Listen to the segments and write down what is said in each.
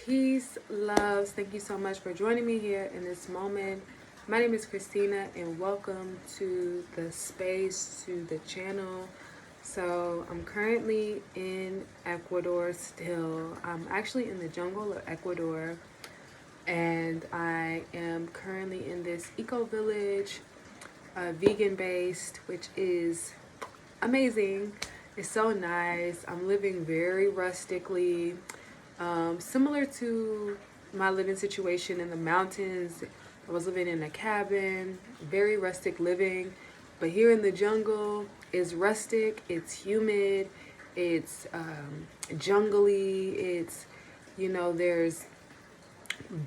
Peace, loves. Thank you so much for joining me here in this moment. My name is Christina, and welcome to the space, to the channel. So, I'm currently in Ecuador still. I'm actually in the jungle of Ecuador, and I am currently in this eco village, vegan based, which is amazing. It's so nice. I'm living very rustically. Similar to my living situation in the mountains, I was living in a cabin, very rustic living. But here in the jungle, it's rustic, it's humid, it's jungly, there's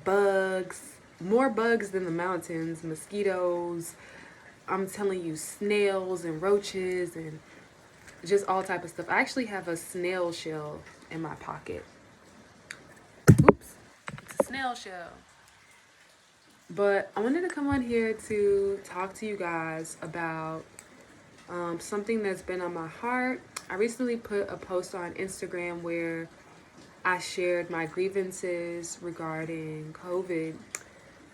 bugs, more bugs than the mountains, mosquitoes. I'm telling you, snails and roaches and just all type of stuff. I actually have a snail shell in my pocket. Oops, it's a snail shell. But I wanted to come on here to talk to you guys about something that's been on my heart. I recently put a post on Instagram where I shared my grievances regarding COVID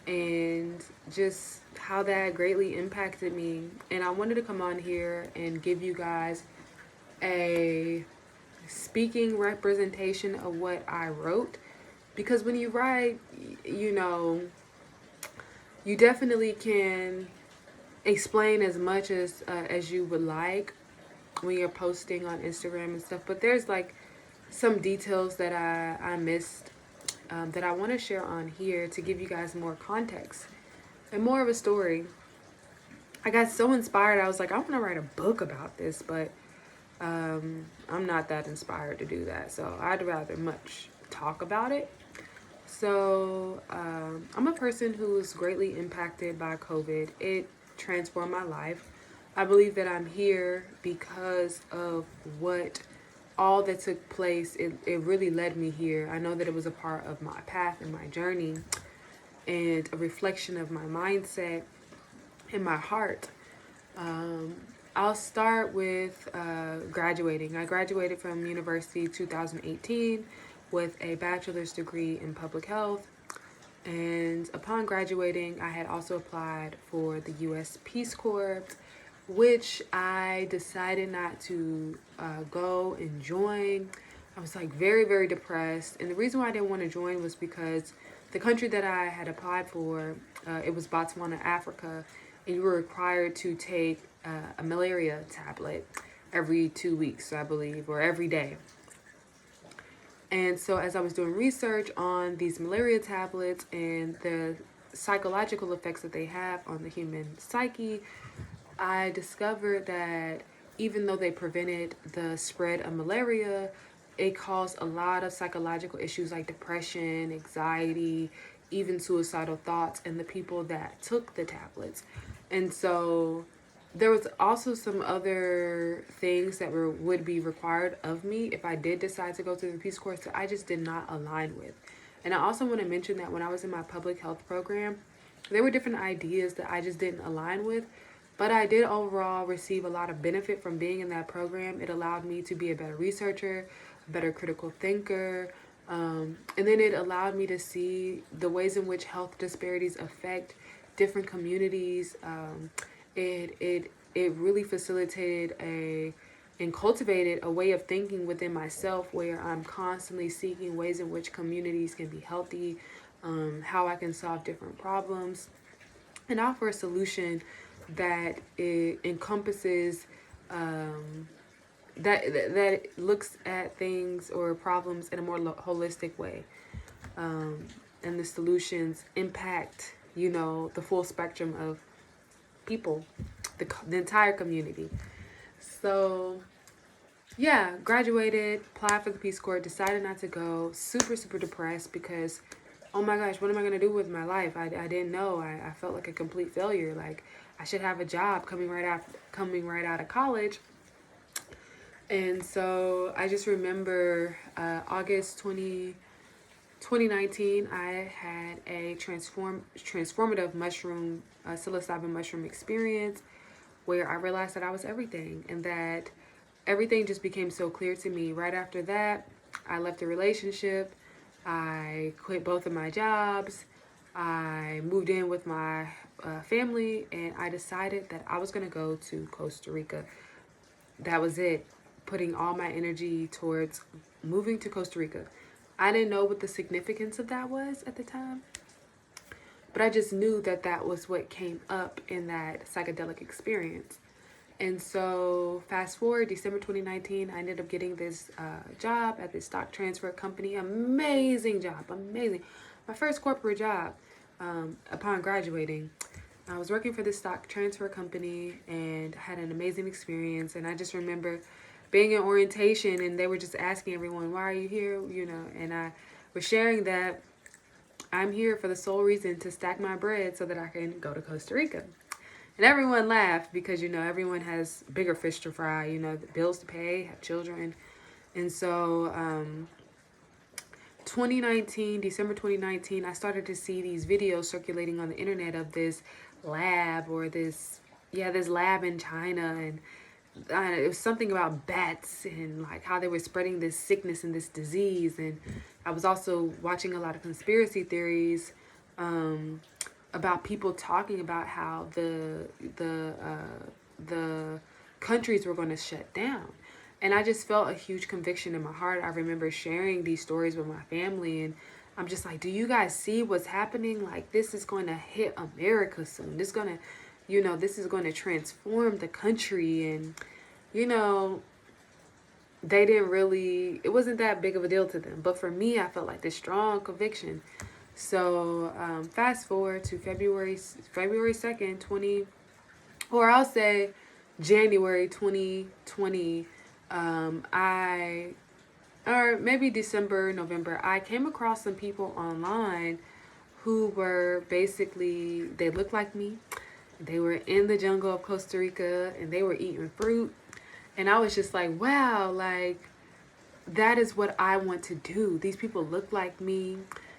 and just how that greatly impacted me. And I wanted to come on here and give you guys a speaking representation of what I wrote. Because when you write, you definitely can explain as much as you would like when you're posting on Instagram and stuff. But there's like some details that I missed that I want to share on here to give you guys more context and more of a story. I got so inspired. I was like, I want to write a book about this, but I'm not that inspired to do that. So I'd rather much talk about it. So I'm a person who was greatly impacted by COVID. It transformed my life. I believe that I'm here because of what all that took place. It really led me here. I know that it was a part of my path and my journey and a reflection of my mindset and my heart. I'll start with graduating. I graduated from university 2018 with a bachelor's degree in public health. And upon graduating, I had also applied for the U.S. Peace Corps, which I decided not to go and join. I was like very, very depressed. And the reason why I didn't want to join was because the country that I had applied for, it was Botswana, Africa, and you were required to take a malaria tablet every 2 weeks, I believe, or every day. And so as I was doing research on these malaria tablets and the psychological effects that they have on the human psyche, I discovered that even though they prevented the spread of malaria, it caused a lot of psychological issues like depression, anxiety, even suicidal thoughts in the people that took the tablets. And so there was also some other things that would be required of me if I did decide to go to the Peace Corps that I just did not align with. And I also want to mention that when I was in my public health program, there were different ideas that I just didn't align with, but I did overall receive a lot of benefit from being in that program. It allowed me to be a better researcher, a better critical thinker, and then it allowed me to see the ways in which health disparities affect different communities. It really facilitated and cultivated a way of thinking within myself where I'm constantly seeking ways in which communities can be healthy, how I can solve different problems, and offer a solution that it encompasses that looks at things or problems in a more holistic way, and the solutions impact the full spectrum of people, the entire community. So yeah, graduated, applied for the Peace Corps, decided not to go, super, super depressed because, oh my gosh, what am I going to do with my life? I didn't know. I felt like a complete failure. Like I should have a job coming right out of college. And so I just remember August 2019, I had a transformative mushroom, psilocybin mushroom experience where I realized that I was everything and that everything just became so clear to me. Right after that, I left a relationship. I quit both of my jobs. I moved in with my family, and I decided that I was going to go to Costa Rica. That was it. Putting all my energy towards moving to Costa Rica. I didn't know what the significance of that was at the time, but I just knew that that was what came up in that psychedelic experience. And so, fast forward, December 2019, I ended up getting this job at this stock transfer company. Amazing job, amazing. My first corporate job upon graduating. I was working for this stock transfer company and had an amazing experience. And I just remember being in orientation, and they were just asking everyone, "Why are you here?" You know, and I was sharing that I'm here for the sole reason to stack my bread so that I can go to Costa Rica. And everyone laughed because, you know, everyone has bigger fish to fry, you know, the bills to pay, have children. And so 2019, December 2019, I started to see these videos circulating on the internet of this lab or this lab in China. And it was something about bats and like how they were spreading this sickness and this disease. And I was also watching a lot of conspiracy theories about people talking about how the countries were going to shut down. And I just felt a huge conviction in my heart. I remember sharing these stories with my family, and I'm just like, do you guys see what's happening? Like, this is going to hit America soon. This is going to, you know, this is going to transform the country. And, you know, they didn't really, it wasn't that big of a deal to them. But for me, I felt like this strong conviction. So fast forward to February 2nd, or I'll say January 2020, or maybe December, November, I came across some people online who were basically, they looked like me. They were in the jungle of Costa Rica and they were eating fruit. And I was just like, wow, like, that is what I want to do. These people look like me.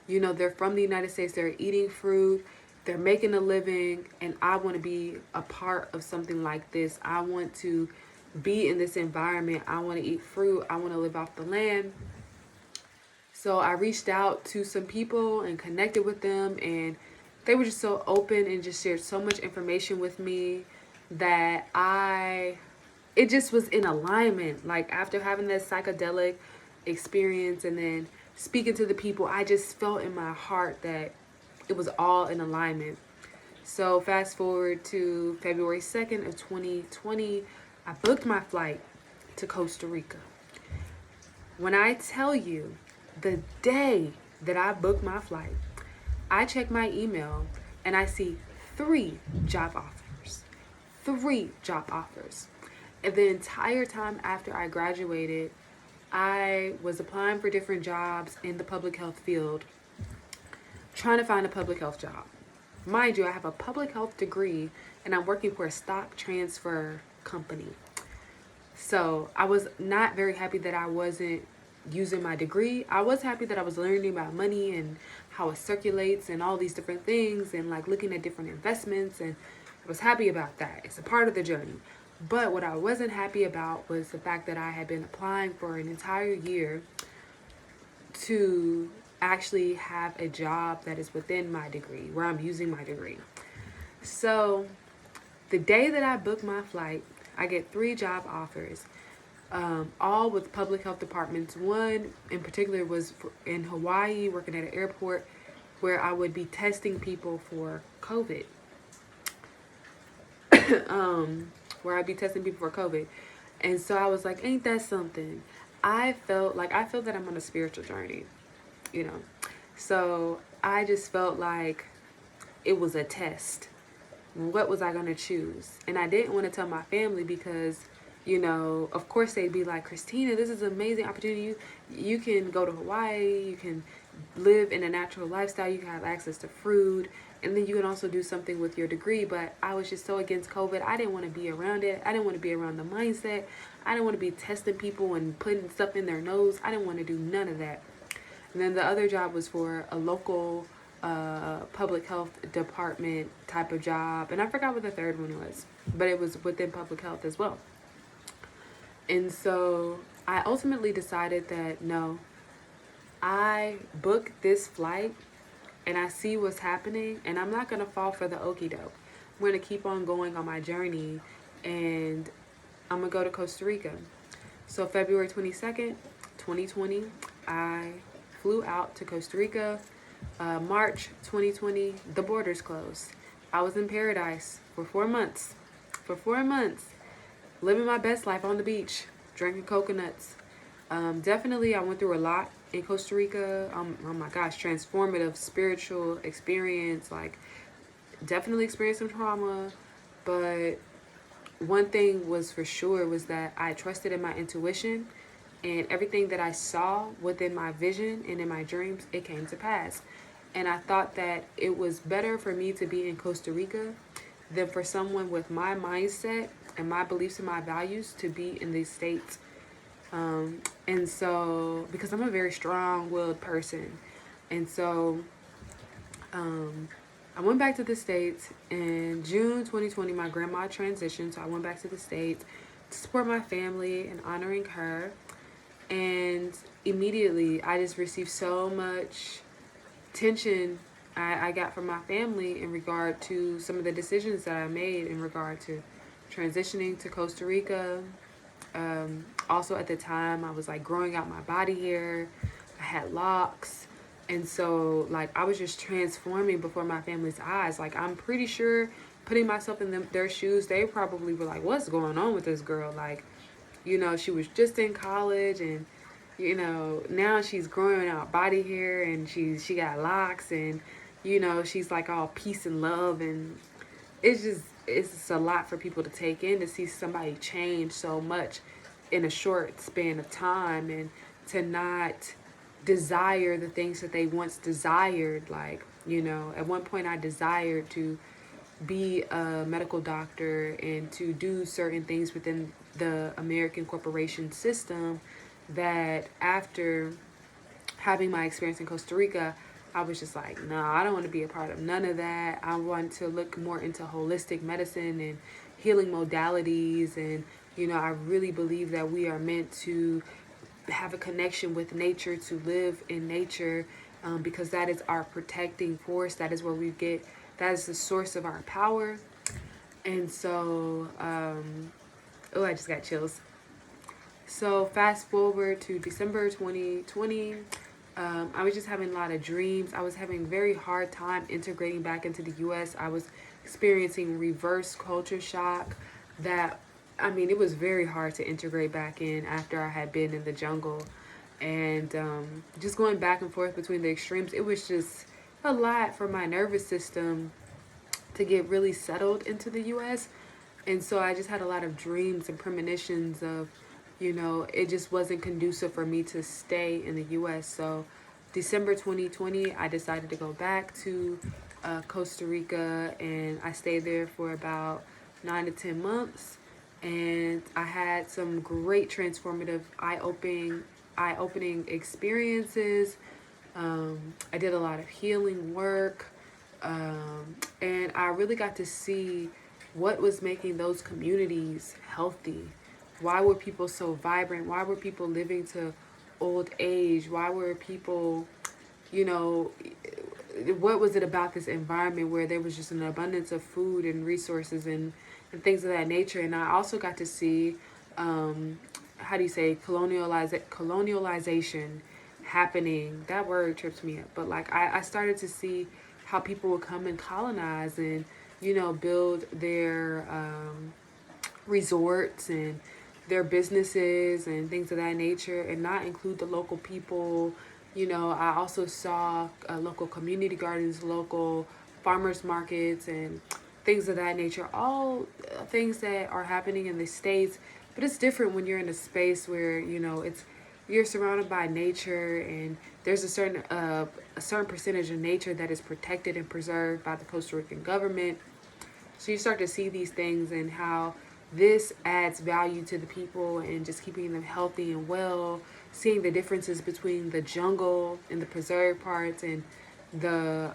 You know, they're from the United States. They're eating fruit. They're making a living. And I want to be a part of something like this. I want to be in this environment. I want to eat fruit. I want to live off the land. So I reached out to some people and connected with them. And they were just so open and just shared so much information with me that it just was in alignment. Like, after having that psychedelic experience and then speaking to the people, I just felt in my heart that it was all in alignment. So fast forward to February 2nd of 2020, I booked my flight to Costa Rica. When I tell you, the day that I booked my flight, I check my email and I see 3 job offers. 3 job offers. And the entire time after I graduated, I was applying for different jobs in the public health field, trying to find a public health job. Mind you, I have a public health degree and I'm working for a stock transfer company. So I was not very happy that I wasn't using my degree. I was happy that I was learning about money and how it circulates and all these different things and like looking at different investments, and I was happy about that. It's a part of the journey. But what I wasn't happy about was the fact that I had been applying for an entire year to actually have a job that is within my degree, where I'm using my degree. So the day that I booked my flight, I get 3 job offers, all with public health departments. One in particular was in Hawaii, working at an airport where I would be testing people for COVID. Where I'd be testing people for COVID. And so I was like, ain't that something? I felt that I'm on a spiritual journey, you know. So I just felt like it was a test. What was I going to choose? And I didn't want to tell my family because, you know, of course they'd be like, Christina, this is an amazing opportunity. You can go to Hawaii. You can live in a natural lifestyle. You can have access to food. And then you can also do something with your degree. But I was just so against COVID. I didn't want to be around it. I didn't want to be around the mindset. I didn't want to be testing people and putting stuff in their nose. I didn't want to do none of that. And then the other job was for a local public health department type of job. And I forgot what the third one was. But it was within public health as well. And so I ultimately decided that no, I book this flight and I see what's happening, and I'm not going to fall for the okie doke. I'm going to keep on going on my journey, and I'm going to go to Costa Rica. So, February 22nd, 2020, I flew out to Costa Rica. March 2020, the borders closed. I was in paradise for 4 months. For 4 months, living my best life on the beach, drinking coconuts. Definitely, I went through a lot in Costa Rica. Oh my gosh, transformative spiritual experience. Like, definitely experienced some trauma, but one thing was for sure was that I trusted in my intuition, and everything that I saw within my vision and in my dreams, it came to pass. And I thought that it was better for me to be in Costa Rica than for someone with my mindset and my beliefs and my values to be in these states. And so, because I'm a very strong willed person. And so, I went back to the States in June 2020. My grandma transitioned, so I went back to the States to support my family and honoring her. And immediately, I just received so much tension I got from my family in regard to some of the decisions that I made in regard to transitioning to Costa Rica. Also, at the time, I was like growing out my body hair, I had locks. And so, like, I was just transforming before my family's eyes. Like, I'm pretty sure putting myself in their shoes, they probably were like, what's going on with this girl? Like, she was just in college, and now she's growing out body hair, and she got locks, and she's like all peace and love. And it's a lot for people to take in, to see somebody change so much in a short span of time, and to not desire the things that they once desired. Like, at one point I desired to be a medical doctor and to do certain things within the American corporation system, that after having my experience in Costa Rica, I was just like, no, I don't want to be a part of none of that. I want to look more into holistic medicine and healing modalities. And, I really believe that we are meant to have a connection with nature, to live in nature, because that is our protecting force. That is where that is the source of our power. And so, oh, I just got chills. So fast forward to December 2020, I was just having a lot of dreams. I was having a very hard time integrating back into the U.S. I was experiencing reverse culture shock. It was very hard to integrate back in after I had been in the jungle. And just going back and forth between the extremes, it was just a lot for my nervous system to get really settled into the U.S. And so I just had a lot of dreams and premonitions of, it just wasn't conducive for me to stay in the U.S. So December 2020, I decided to go back to Costa Rica, and I stayed there for about 9 to 10 months. And I had some great transformative, eye-opening experiences. I did a lot of healing work, and I really got to see what was making those communities healthy. Why were people so vibrant? Why were people living to old age? Why were people, what was it about this environment where there was just an abundance of food and resources and things of that nature? And I also got to see, how do you say, colonialization happening. That word trips me up. But like, I started to see how people would come and colonize and, build their resorts and their businesses and things of that nature, and not include the local people. I also saw local community gardens, local farmers markets, and things of that nature. All things that are happening in the States, but it's different when you're in a space where you're surrounded by nature, and there's a certain percentage of nature that is protected and preserved by the Costa Rican government. So you start to see these things and how this adds value to the people and just keeping them healthy and well, seeing the differences between the jungle and the preserved parts, and the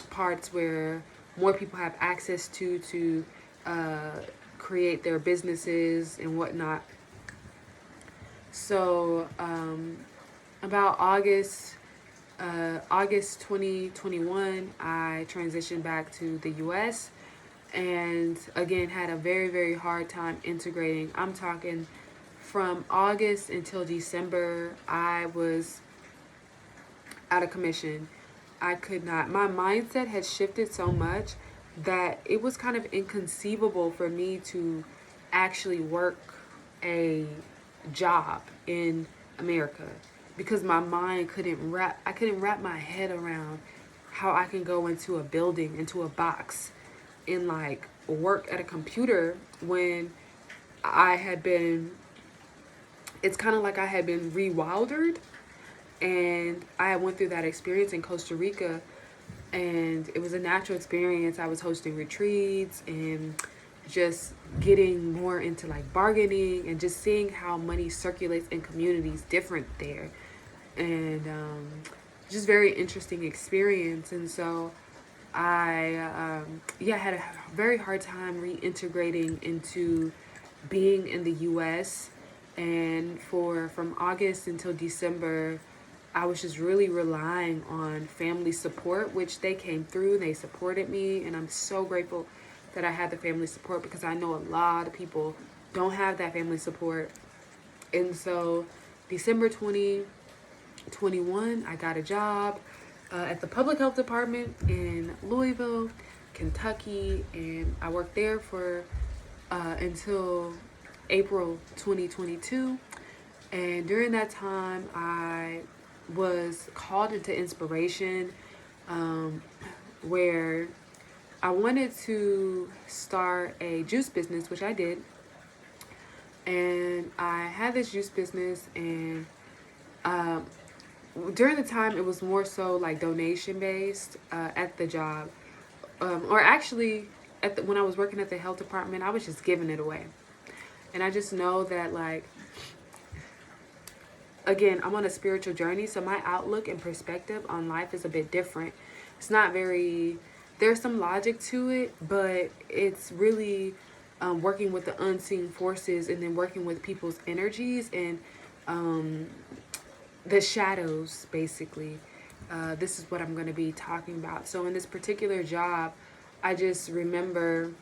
parts where more people have access to create their businesses and whatnot. So about August 2021, I transitioned back to the US and again had a very, very hard time integrating. I'm talking from August until December, I was out of commission. I could not, my mindset had shifted so much that it was kind of inconceivable for me to actually work a job in America because my mind I couldn't wrap my head around how I can go into a building, into a box and like work at a computer when I had been, it's kind of like I had been rewildered, and I went through that experience in Costa Rica, and it was a natural experience. I was hosting retreats and just getting more into like bargaining and just seeing how money circulates in communities different there, and just very interesting experience. And so I had a very hard time reintegrating into being in the U.S. And from August until December, I was just really relying on family support, which they came through. They supported me, and I'm so grateful that I had the family support because I know a lot of people don't have that family support. And so, December 2021, I got a job at the public health department in Louisville, Kentucky, and I worked there for until April 2022. And during that time, I was called into inspiration, where I wanted to start a juice business, which I did. And I had this juice business, and during the time, it was more so like donation based at the job. Or actually, when I was working at the health department, I was just giving it away. And I just know that, like, again, I'm on a spiritual journey, so my outlook and perspective on life is a bit different. It's not very, there's some logic to it, but it's really working with the unseen forces and then working with people's energies and the shadows, basically. This is what I'm going to be talking about. So in this particular job, I just remember,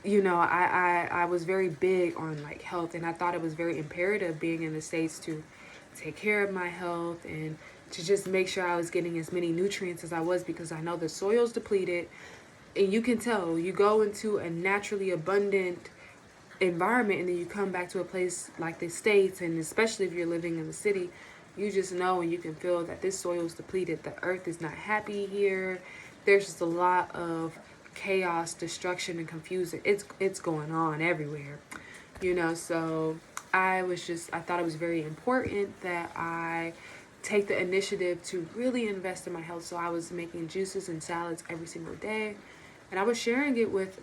I was very big on like health, and I thought it was very imperative being in the States to take care of my health and to just make sure I was getting as many nutrients as I was, because I know the soil's depleted, and you can tell you go into a naturally abundant environment and then you come back to a place like the States, and especially if you're living in the city, you just know and you can feel that this soil is depleted. The earth is not happy here. There's just a lot of chaos, destruction, and confusion. It's going on everywhere, so I thought it was very important that I take the initiative to really invest in my health. So I was making juices and salads every single day, and I was sharing it with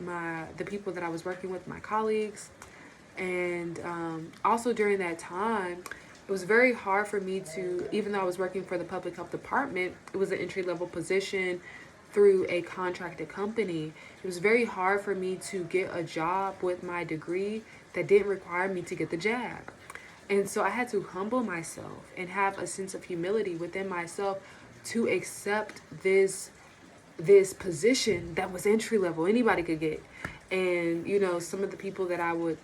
the people that I was working with, my colleagues. And also during that time, it was very hard for me to, even though I was working for the public health department, it was an entry-level position through a contracted company. It was very hard for me to get a job with my degree that didn't require me to get the jab. And so I had to humble myself and have a sense of humility within myself to accept this position that was entry level. Anybody could get. And some of the people that I went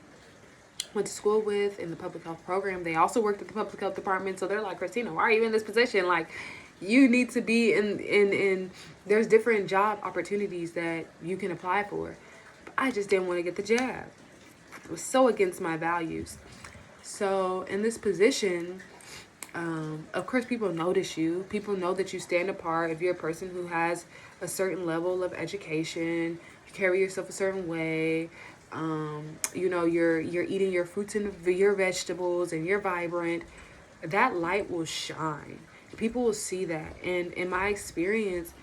to school with in the public health program, they also worked at the public health department. So they're like, Christina, why are you in this position? Like, you need to be in there's different job opportunities that you can apply for. But I just didn't want to get the jab. It was so against my values. So in this position, of course, people notice you. People know that you stand apart. If you're a person who has a certain level of education, you carry yourself a certain way, you're eating your fruits and your vegetables, and you're vibrant, that light will shine. People will see that. And in my experience,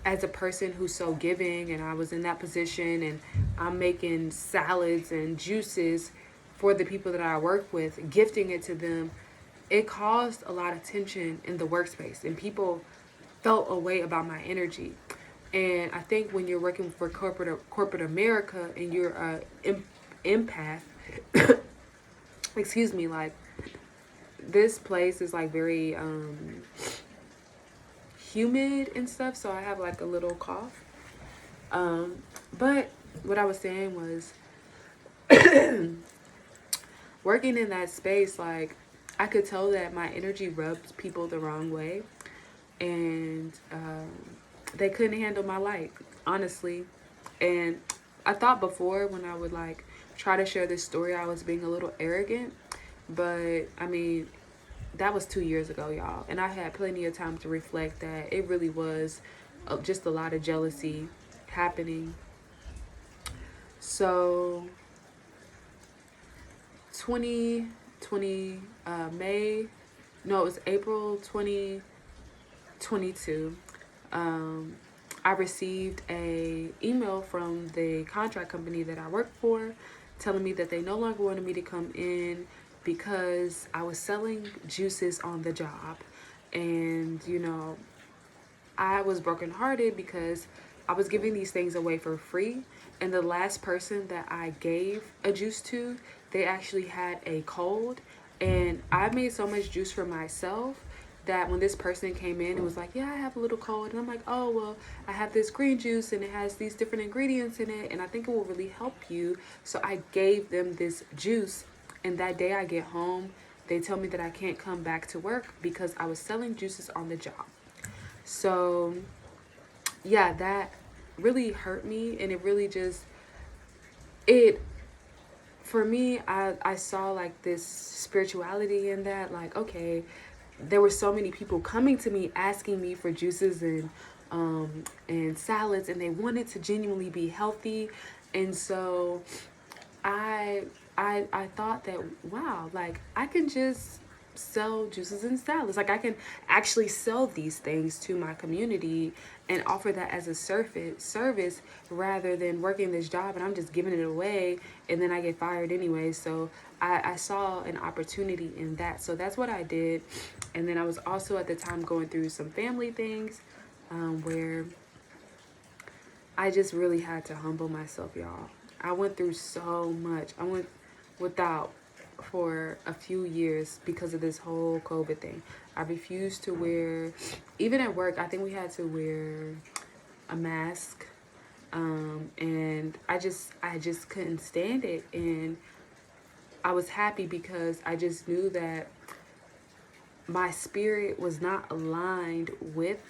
as a person who's so giving, and I was in that position, and I'm making salads and juices for the people that I work with, gifting it to them, it caused a lot of tension in the workspace, and people felt a way about my energy. And I think when you're working for corporate America and you're an empath, excuse me, like this place is like very humid and stuff, so I have like a little cough. But what I was saying was working in that space, like I could tell that my energy rubbed people the wrong way, and they couldn't handle my light, honestly. And I thought before when I would like try to share this story, I was being a little arrogant, but I mean, that was 2 years ago, y'all, and I had plenty of time to reflect that it really was just a lot of jealousy happening. So 2020 May, no, it was April 2022. I received a email from the contract company that I work for telling me that they no longer wanted me to come in because I was selling juices on the job. And, you know, I was brokenhearted because I was giving these things away for free. And the last person that I gave a juice to, they actually had a cold. And I made so much juice for myself that when this person came in and was like, yeah, I have a little cold. And I'm like, oh, well, I have this green juice and it has these different ingredients in it. And I think it will really help you. So I gave them this juice. And that day I get home, they tell me that I can't come back to work because I was selling juices on the job. So yeah, that really hurt me. And it really just, it, for me, I saw like this spirituality in that. Like, okay, there were so many people coming to me asking me for juices and salads, and they wanted to genuinely be healthy. And so I thought that, wow, like I can just sell juices and salads. Like I can actually sell these things to my community and offer that as a service rather than working this job and I'm just giving it away and then I get fired anyway. So I saw an opportunity in that. So that's what I did. And then I was also at the time going through some family things where I just really had to humble myself, y'all. I went through so much. I went without for a few years because of this whole COVID thing. I refused to wear, even at work, I think we had to wear a mask. And I just couldn't stand it. And I was happy because I just knew that my spirit was not aligned with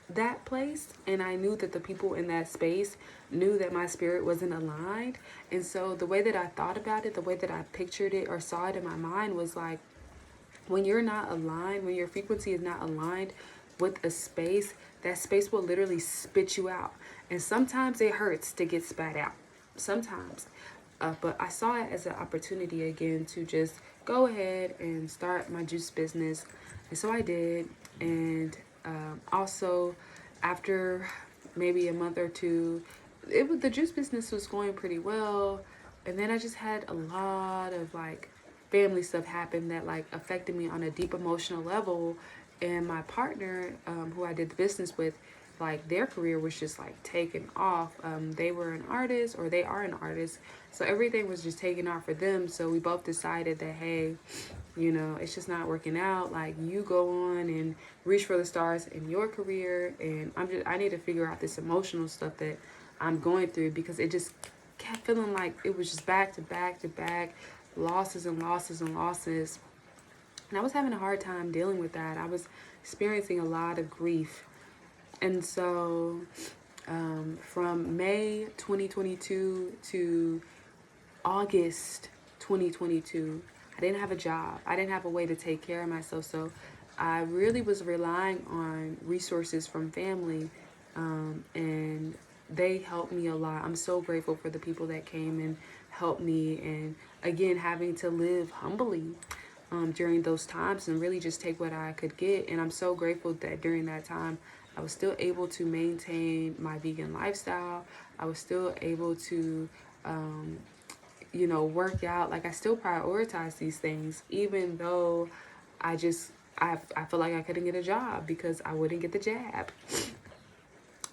that place, and I knew that the people in that space knew that my spirit wasn't aligned. And so the way that I thought about it, the way that I pictured it or saw it in my mind was like, when you're not aligned, when your frequency is not aligned with a space, that space will literally spit you out. And sometimes it hurts to get spat out, sometimes. But I saw it as an opportunity again to just go ahead and start my juice business. And so I did. And also, after maybe a month or two, the juice business was going pretty well. And then I just had a lot of like family stuff happen that like affected me on a deep emotional level. And my partner, who I did the business with, like their career was just like taking off. They were an artist, or they are an artist, so everything was just taking off for them. So we both decided that, hey, you know, it's just not working out. Like, you go on and reach for the stars in your career, and I need to figure out this emotional stuff that I'm going through, because it just kept feeling like it was just back to back to back, losses and losses and losses. And I was having a hard time dealing with that. I was experiencing a lot of grief. And so from May 2022 to August 2022, I didn't have a job. I didn't have a way to take care of myself. So I really was relying on resources from family, and they helped me a lot. I'm so grateful for the people that came and helped me. And again, having to live humbly during those times and really just take what I could get. And I'm so grateful that during that time, I was still able to maintain my vegan lifestyle. I was still able to, work out. Like, I still prioritize these things, even though I feel like I couldn't get a job because I wouldn't get the jab.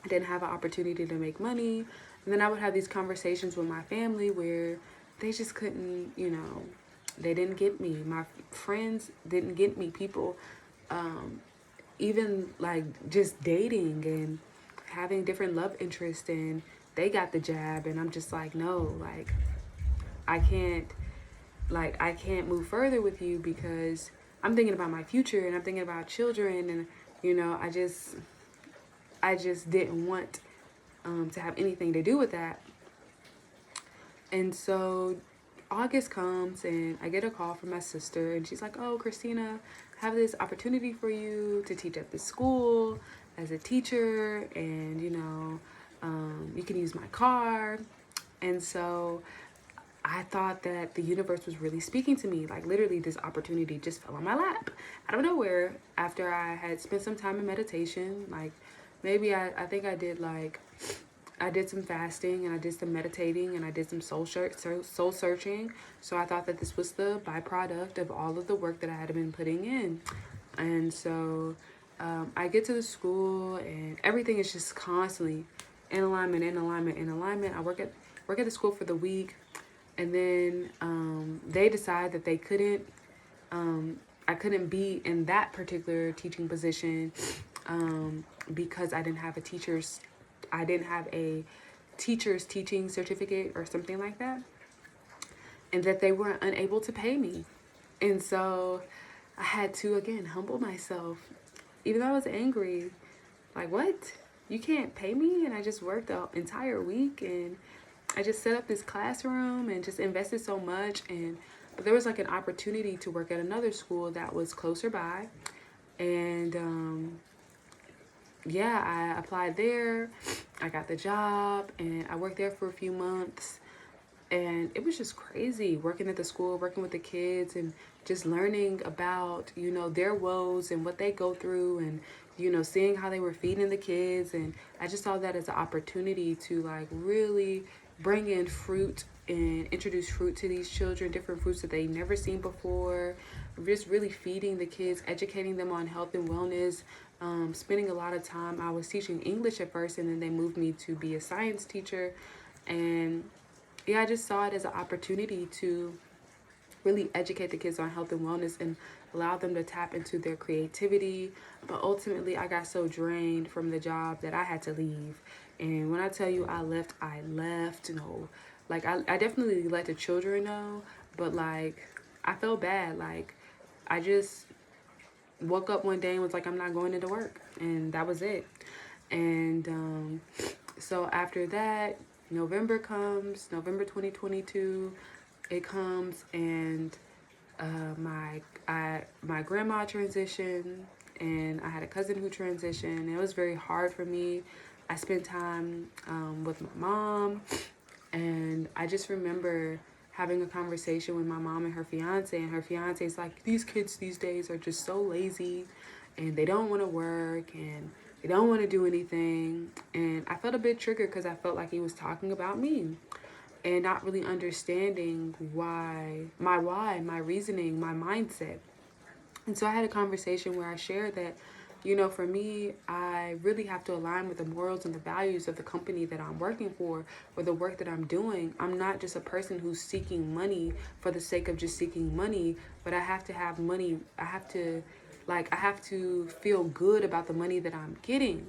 I didn't have an opportunity to make money. And then I would have these conversations with my family where they just couldn't, they didn't get me. My friends didn't get me. People, even like just dating and having different love interests, and they got the jab, and I'm just like, no, like I can't, I can't move further with you because I'm thinking about my future and I'm thinking about children, and I just didn't want to have anything to do with that. And so August comes and I get a call from my sister, and she's like, "Oh, Christina, I have this opportunity for you to teach at this school as a teacher, and you can use my car." And so I thought that the universe was really speaking to me. Like, literally, this opportunity just fell on my lap out of nowhere after I had spent some time in meditation. Like, maybe I think I did some fasting and I did some meditating and I did some soul searching. So I thought that this was the byproduct of all of the work that I had been putting in. And so I get to the school and everything is just constantly in alignment, in alignment, in alignment. I work at the school for the week, and then they decide that they couldn't. I couldn't be in that particular teaching position because I didn't have a teacher's teaching certificate or something like that, and that they were unable to pay me. And so I had to again humble myself, even though I was angry. Like, what? You can't pay me? And I just worked the entire week, and I just set up this classroom and just invested so much. And but there was like an opportunity to work at another school that was closer by, and yeah, I applied there. I got the job and I worked there for a few months. And it was just crazy working at the school, working with the kids, and just learning about, their woes and what they go through, and, seeing how they were feeding the kids. And I just saw that as an opportunity to like really bring in fruit and introduce fruit to these children, different fruits that they never seen before. Just really feeding the kids, educating them on health and wellness. Spending a lot of time. I was teaching English at first, and then they moved me to be a science teacher. And yeah, I just saw it as an opportunity to really educate the kids on health and wellness and allow them to tap into their creativity. But ultimately, I got so drained from the job that I had to leave. And when I tell you I left, I left. No, like I definitely let the children know, but like I felt bad. Like I just woke up one day and was like, I'm not going into work. And that was it. And so after that, November comes, November 2022, it comes, and my grandma transitioned, and I had a cousin who transitioned, and it was very hard for me. I spent time with my mom, and I just remember having a conversation with my mom and her fiance, and her fiance's like, these kids these days are just so lazy, and they don't want to work, and they don't want to do anything. And I felt a bit triggered because I felt like he was talking about me and not really understanding my reasoning, my mindset. And so I had a conversation where I shared that, for me, I really have to align with the morals and the values of the company that I'm working for, or the work that I'm doing. I'm not just a person who's seeking money for the sake of just seeking money, but I have to have money. I have to feel good about the money that I'm getting.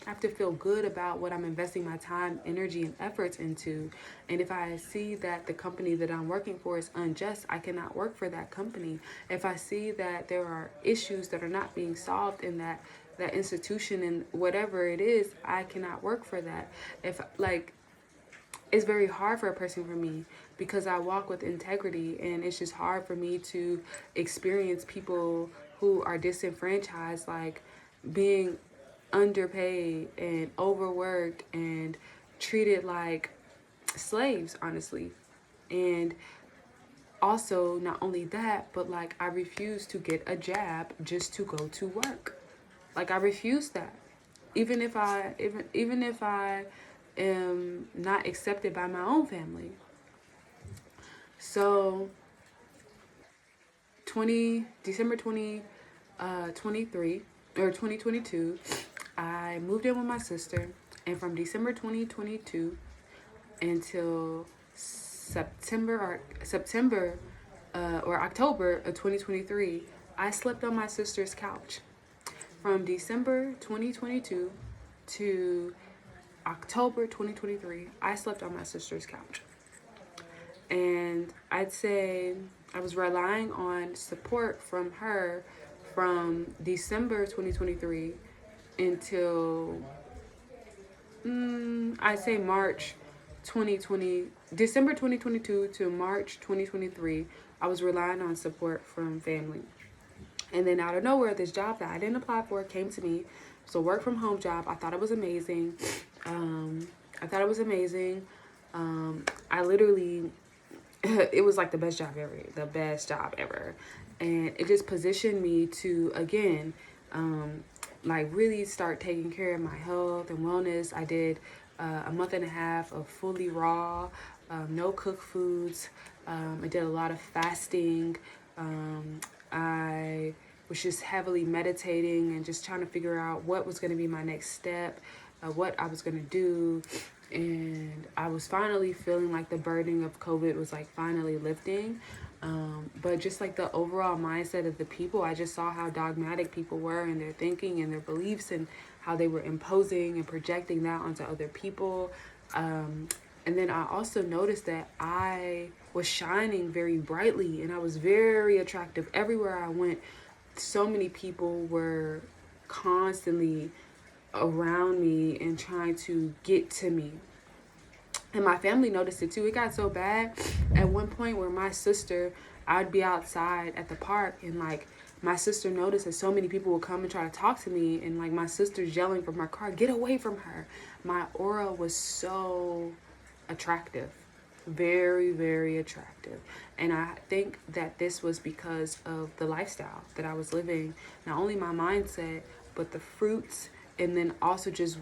I have to feel good about what I'm investing my time, energy, and efforts into. And if I see that the company that I'm working for is unjust, I cannot work for that company. If I see that there are issues that are not being solved in that institution and whatever it is, I cannot work for that. If like it's very hard for a person for me because I walk with integrity, and it's just hard for me to experience people who are disenfranchised, like being underpaid and overworked and treated like slaves, honestly. And also, not only that, but like I refuse to get a jab just to go to work. Like I refuse that. Even if I am not accepted by my own family. So December 23 or 2022, I moved in with my sister, and from December 2022 until September or October of 2023, I slept on my sister's couch. From December 2022 to October 2023, I slept on my sister's couch. And I'd say I was relying on support from her from December 2023 until I'd say March 2020, December 2022 to March 2023. I was relying on support from family. And then out of nowhere, this job that I didn't apply for came to me. It's a work from home job. I thought it was amazing. I thought it was amazing. I literally, it was like the best job ever, the best job ever. And it just positioned me to, again, like really start taking care of my health and wellness. I did a month and a half of fully raw, no cooked foods. I did a lot of fasting. I was just heavily meditating and just trying to figure out what was going to be my next step, what I was going to do. And I was finally feeling like the burden of COVID was like finally lifting. But just like the overall mindset of the people, I just saw how dogmatic people were in their thinking and their beliefs and how they were imposing and projecting that onto other people. And then I also noticed that I was shining very brightly and I was very attractive everywhere I went. So many people were constantly around me and trying to get to me. And my family noticed it too. It got so bad at one point where my sister, I'd be outside at the park and like my sister noticed that so many people would come and try to talk to me, and like my sister's yelling from her car, get away from her. My aura was so attractive, very, very attractive. And I think that this was because of the lifestyle that I was living, not only my mindset, but the fruits, and then also just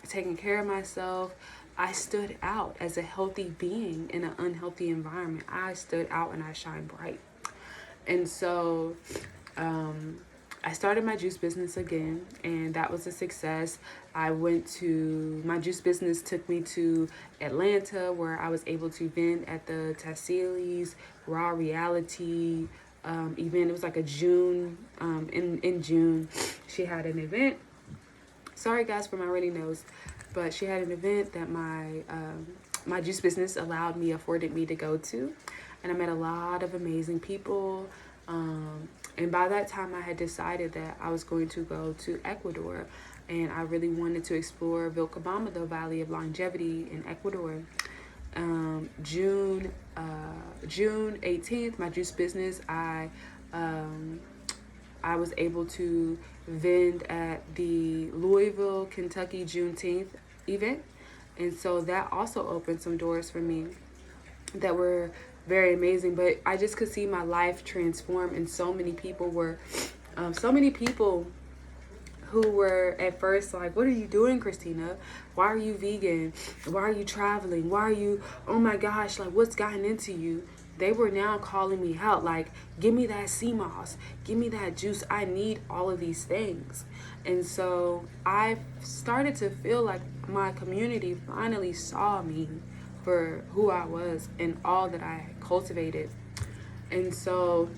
taking care of myself. I stood out as a healthy being in an unhealthy environment. I stood out and I shine bright. And so I started my juice business again, and that was a success. My juice business took me to Atlanta, where I was able to vend at the Tassili's Raw Reality event. It was like a June, in June, she had an event. Sorry guys for my runny nose, but she had an event that my juice business afforded me to go to, and I met a lot of amazing people. And by that time, I had decided that I was going to go to Ecuador, and I really wanted to explore Vilcabamba, the Valley of Longevity in Ecuador. June 18th, my juice business, I was able to vend at the Louisville, Kentucky Juneteenth event. And so that also opened some doors for me that were very amazing. But I just could see my life transform, and so many people who were at first like, what are you doing, Christina? Why are you vegan? Why are you traveling? Why are you, oh my gosh, like what's gotten into you? They were now calling me out, like, give me that sea moss, give me that juice. I need all of these things. And so I started to feel like my community finally saw me for who I was and all that I cultivated. And so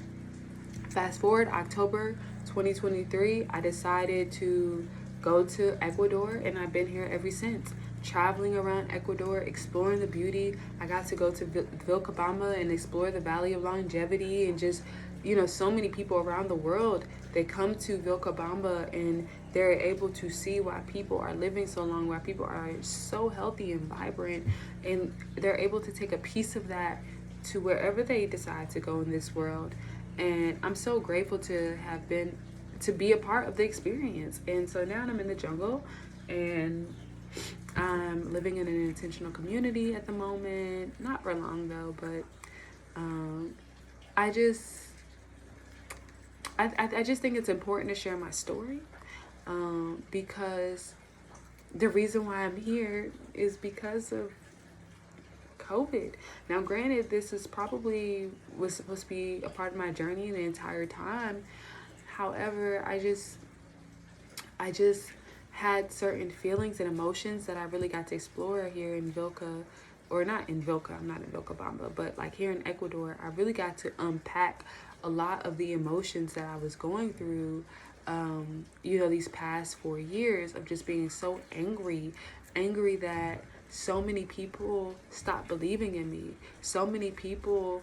fast forward October 2023, I decided to go to Ecuador, and I've been here ever since, traveling around Ecuador, exploring the beauty. I got to go to Vilcabamba and explore the Valley of Longevity, and just, so many people around the world, they come to Vilcabamba and they're able to see why people are living so long, why people are so healthy and vibrant, and they're able to take a piece of that to wherever they decide to go in this world. And I'm so grateful to be a part of the experience. And so now I'm in the jungle, and I'm living in an intentional community at the moment. Not for long though, but I just think it's important to share my story, because the reason why I'm here is because of COVID. Now, granted, this was supposed to be a part of my journey the entire time. However, I just had certain feelings and emotions that I really got to explore here in Vilca or not in Vilca, I'm not in Vilcabamba, but like here in Ecuador, I really got to unpack a lot of the emotions that I was going through, these past 4 years of just being so angry that so many people stopped believing in me. So many people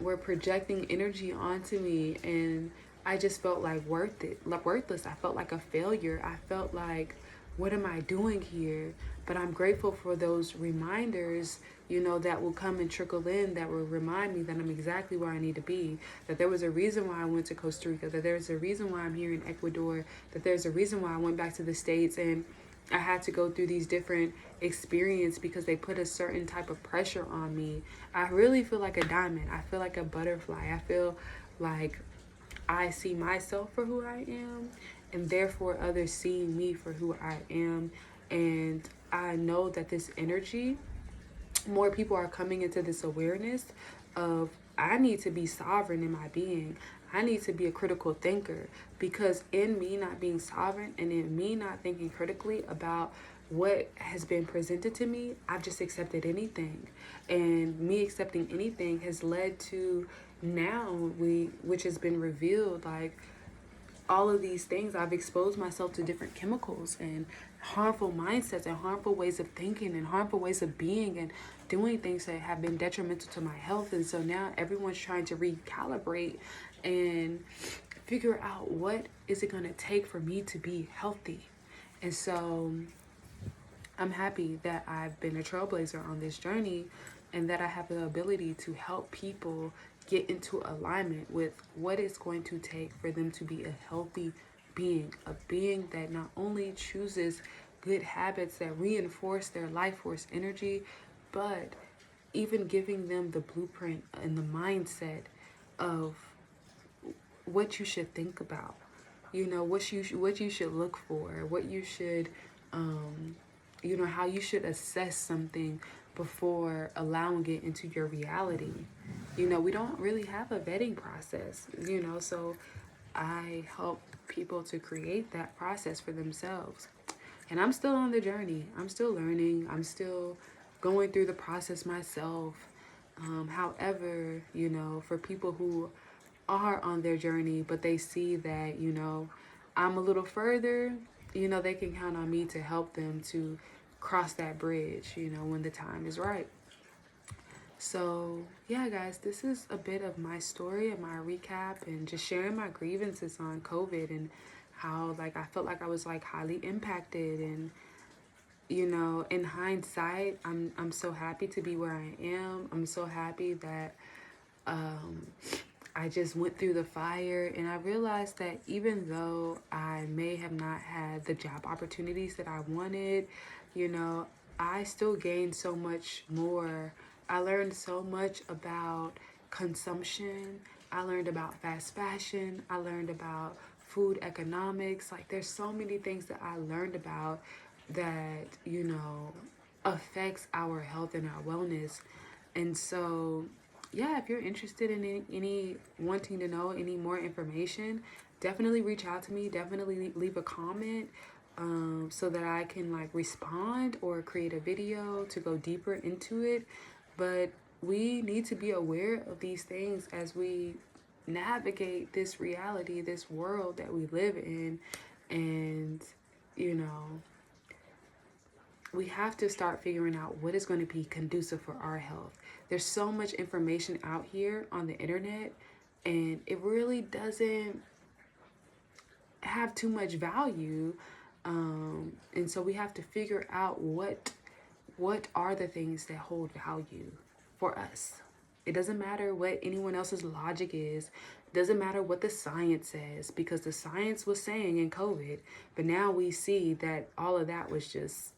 were projecting energy onto me, and I just felt like worthless. I felt like a failure. I felt like, what am I doing here? But I'm grateful for those reminders, that will come and trickle in, that will remind me that I'm exactly where I need to be, that there was a reason why I went to Costa Rica, that there's a reason why I'm here in Ecuador, that there's a reason why I went back to the States, and I had to go through these different experiences because they put a certain type of pressure on me. I really feel like a diamond. I feel like a butterfly. I feel like I see myself for who I am, and therefore others seeing me for who I am. And I know that this energy, more people are coming into this awareness of, I need to be sovereign in my being. I need to be a critical thinker, because in me not being sovereign and in me not thinking critically about what has been presented to me, I've just accepted anything. And me accepting anything has led to now which has been revealed, like all of these things, I've exposed myself to different chemicals and harmful mindsets and harmful ways of thinking and harmful ways of being and doing things that have been detrimental to my health. And so now everyone's trying to recalibrate and figure out, what is it going to take for me to be healthy. And so I'm happy that I've been a trailblazer on this journey, and that I have the ability to help people get into alignment with what it's going to take for them to be a healthy being, a being that not only chooses good habits that reinforce their life force energy, but even giving them the blueprint and the mindset of what you should think about, what you should look for, what you should how you should assess something before allowing it into your reality. We don't really have a vetting process, so I help people to create that process for themselves. And I'm still on the journey. I'm still learning. I'm still going through the process myself. However, for people who are on their journey, but they see that, I'm a little further, they can count on me to help them to cross that bridge, when the time is right. So, yeah, guys, this is a bit of my story and my recap and just sharing my grievances on COVID and how, like, I felt like I was, like, highly impacted. And, in hindsight, I'm so happy to be where I am. I'm so happy that I just went through the fire, and I realized that even though I may have not had the job opportunities that I wanted, I still gained so much more. I learned so much about consumption. I learned about fast fashion. I learned about food economics. Like, there's so many things that I learned about that, affects our health and our wellness. And so, yeah, if you're interested in any wanting to know any more information, definitely reach out to me. Definitely leave a comment, so that I can like respond or create a video to go deeper into it. But we need to be aware of these things as we navigate this reality, this world that we live in. And, we have to start figuring out what is going to be conducive for our health. There's so much information out here on the internet, and it really doesn't have too much value. And so we have to figure out what are the things that hold value for us. It doesn't matter what anyone else's logic is. It doesn't matter what the science says, because the science was saying in COVID, but now we see that all of that was just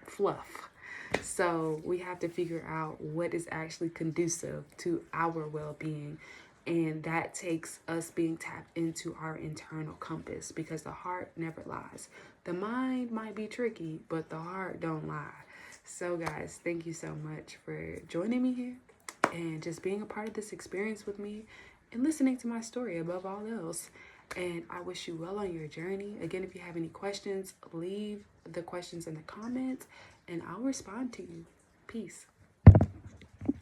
fluff. So we have to figure out what is actually conducive to our well-being. And that takes us being tapped into our internal compass, because the heart never lies. The mind might be tricky, but the heart don't lie. So guys, thank you so much for joining me here and just being a part of this experience with me and listening to my story above all else. And I wish you well on your journey. Again, if you have any questions, leave the questions in the comments, and I'll respond to you. Peace.